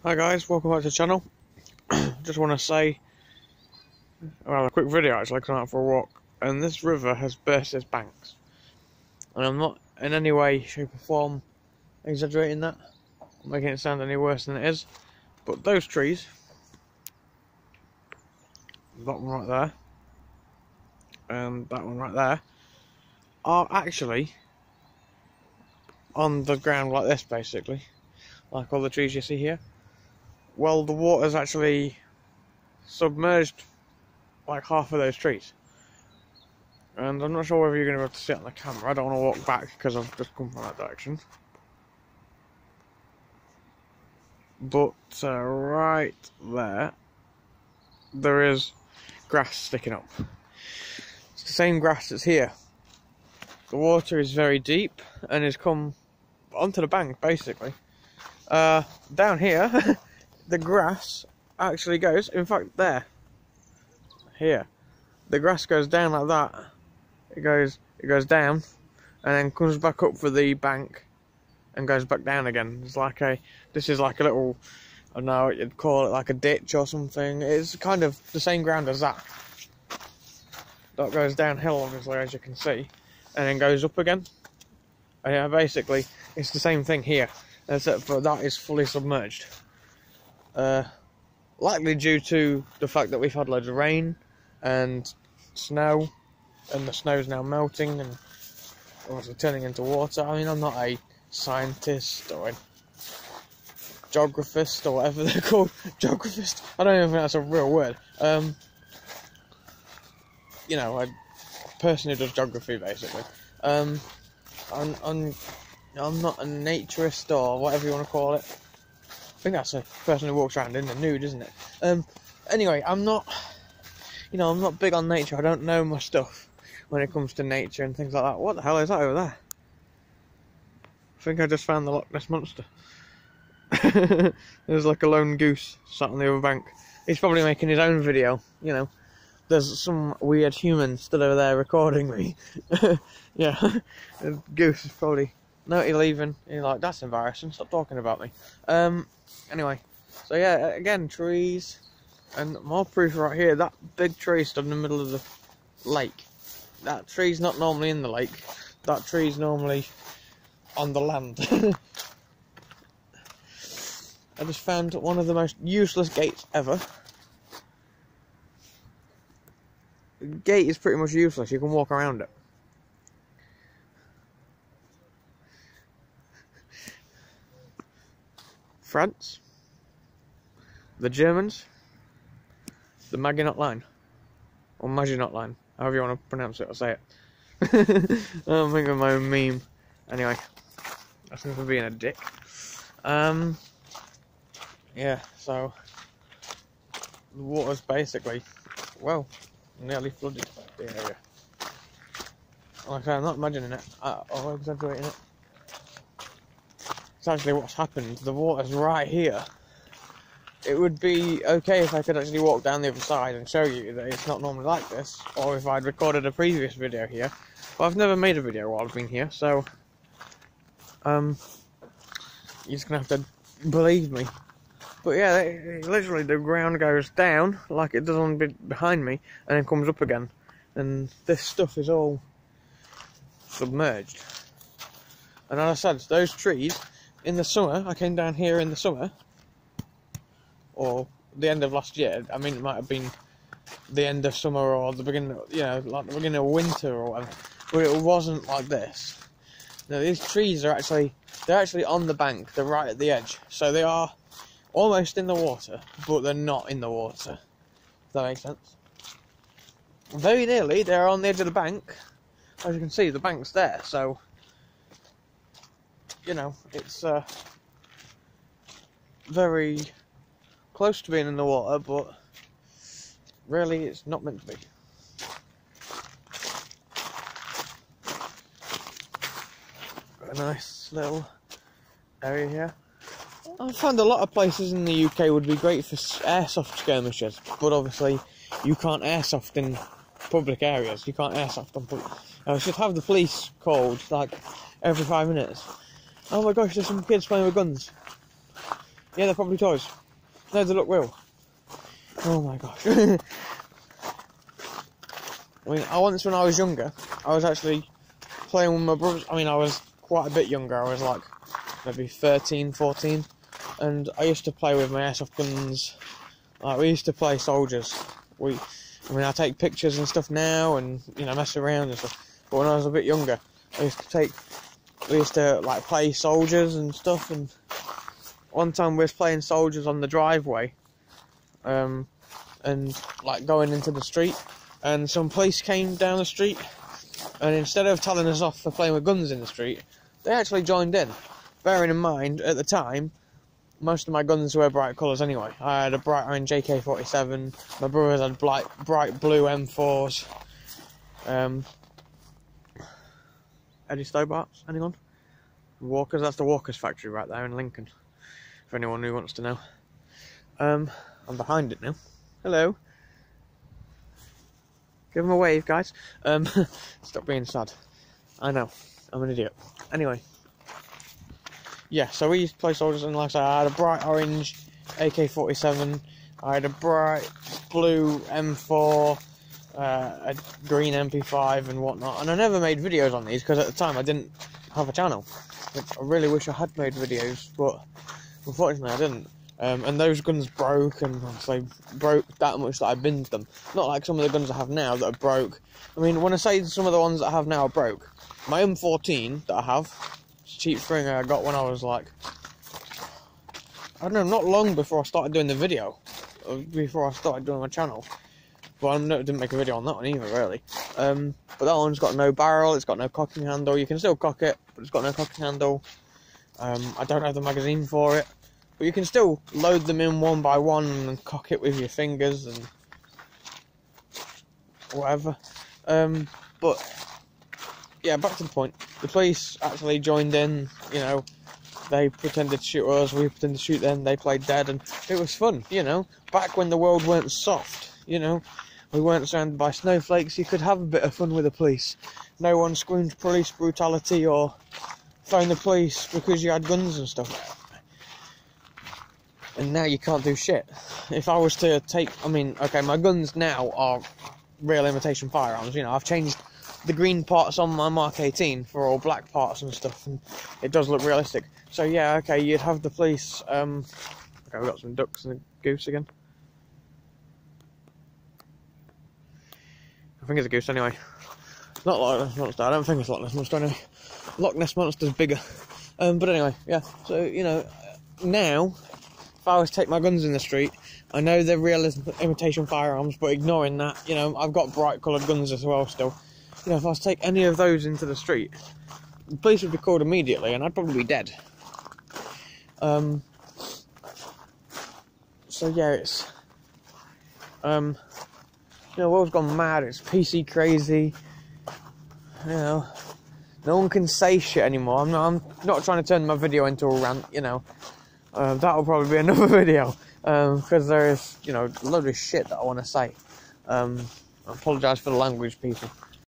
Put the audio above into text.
Hi guys, welcome back to the channel. Just want to say, well, a quick video actually, because I'm out for a walk, and this river has burst its banks. And I'm not in any way, shape or form exaggerating that, making it sound any worse than it is. But those trees, that one right there, and that one right there, are actually on the ground like this basically, like all the trees you see here. Well, the water's actually submerged like half of those trees, and I'm not sure whether you're going to be able to see it on the camera. I don't want to walk back because I've just come from that direction, but right there is grass sticking up. It's the same grass that's here. The water is very deep and has come onto the bank basically. Down here the grass actually goes, in fact here, the grass goes down like that. It goes down and then comes back up for the bank and goes back down again. This is like a little, I don't know, you'd call it like a ditch or something. It's kind of the same ground as that. That goes downhill obviously, as you can see, and then goes up again. And yeah, basically it's the same thing here, except for that is fully submerged. Likely due to the fact that we've had loads of rain and snow, and the snow's now melting and obviously turning into water. I mean, I'm not a scientist or a geographist or whatever they're called. Geographist? I don't even think that's a real word. You know, a person who does geography basically. I'm not a naturist or whatever you want to call it. I think that's a person who walks around in the nude, isn't it? Anyway, I'm not big on nature. I don't know my stuff when it comes to nature and things like that. What the hell is that over there? I think I just found the Loch Ness Monster. There's like a lone goose sat on the other bank. He's probably making his own video, you know. There's some weird human stood over there recording me. Yeah, the goose is probably... No, he's leaving. He's like, that's embarrassing, stop talking about me. Anyway, so yeah, again, trees, and more proof right here. That big tree stood in the middle of the lake. That tree's not normally in the lake. That tree's normally on the land. I just found one of the most useless gates ever. The gate is pretty much useless, you can walk around it. France, the Germans, the Maginot Line, or Maginot Line, however you want to pronounce it or say it. I'm thinking of my own meme. Anyway, that's enough of being a dick. Yeah, so the water's basically, well, nearly flooded the area. Like I say, I'm not imagining it or exaggerating it. It's actually what's happened. The water's right here. It would be okay if I could actually walk down the other side and show you that it's not normally like this, or if I'd recorded a previous video here. But I've never made a video while I've been here, so you're just gonna have to believe me. But yeah, literally the ground goes down like it does on behind me, and then comes up again, and this stuff is all submerged. And as I said, those trees. In the summer, I came down here in the summer, or the end of last year. I mean, it might have been the end of summer or the beginning, you know, like the beginning of winter or whatever. But it wasn't like this. Now, these trees are they're actually on the bank. They're right at the edge, so they are almost in the water, but they're not in the water. If that makes sense. Very nearly, they're on the edge of the bank. As you can see, the bank's there, so. You know, it's very close to being in the water, but really it's not meant to be. Got a nice little area here. I found a lot of places in the UK would be great for airsoft skirmishes, but obviously you can't airsoft in public areas. You can't airsoft on public. I should have the police called like every 5 minutes. Oh my gosh, there's some kids playing with guns. Yeah, they're probably toys. No, they look real. Oh my gosh. I mean, once when I was younger, I was actually playing with my brothers. I mean, I was quite a bit younger. I was like maybe 13, 14. And I used to play with my airsoft guns. Like, we used to play soldiers. I take pictures and stuff now and, you know, mess around and stuff. But when I was a bit younger, we used to like play soldiers and stuff. And one time we was playing soldiers on the driveway. And like going into the street. And some police came down the street, and instead of telling us off for playing with guns in the street, they actually joined in. Bearing in mind, at the time, most of my guns were bright colours anyway. I had a bright orange AK-47, my brothers had bright blue M4s. Eddie Stobart's, anyone? Walkers, that's the Walkers factory right there in Lincoln, for anyone who wants to know. I'm behind it now. Hello. Give him a wave, guys. Stop being sad. I know, I'm an idiot. Anyway. Yeah, so we used to play soldiers, and like I said, I had a bright orange AK-47, I had a bright blue M4, a green MP5 and whatnot, and I never made videos on these, because at the time I didn't have a channel, which I really wish I had made videos, but unfortunately I didn't. And those guns broke, and they broke that much that I binned them. Not like some of the guns I have now that are broke. I mean, when I say some of the ones that I have now are broke, my M14 that I have, cheap Springer I got when I was like, I don't know, not long before I started doing the video, before I started doing my channel. Well, I didn't make a video on that one either, really. But that one's got no barrel, it's got no cocking handle. You can still cock it, but it's got no cocking handle. I don't have the magazine for it. But you can still load them in one by one and cock it with your fingers and whatever. But yeah, back to the point. The police actually joined in, you know, they pretended to shoot us, we pretended to shoot them, they played dead, and it was fun, you know. Back when the world weren't soft, you know, we weren't surrounded by snowflakes, you could have a bit of fun with the police. No one screamed police brutality or phoned the police because you had guns and stuff. And now you can't do shit. If I was to take, I mean, okay, my guns now are real imitation firearms, you know, I've changed the green parts on my Mark 18 for all black parts and stuff, and it does look realistic. So yeah, okay, you'd have the police, okay, we've got some ducks and a goose again. I think it's a goose anyway. Not Loch Ness Monster, I don't think it's Loch Ness Monster anyway. Loch Ness Monster's bigger. But anyway, yeah, so, you know, now, if I was to take my guns in the street, I know they're real imitation firearms, but ignoring that, you know, I've got bright coloured guns as well still. You know, if I was to take any of those into the street, the police would be called immediately, and I'd probably be dead. So yeah, it's, you know, the world's gone mad, it's PC crazy, you know, no one can say shit anymore. I'm not trying to turn my video into a rant, you know. That'll probably be another video, because there is, you know, a load of shit that I want to say. I apologise for the language, people.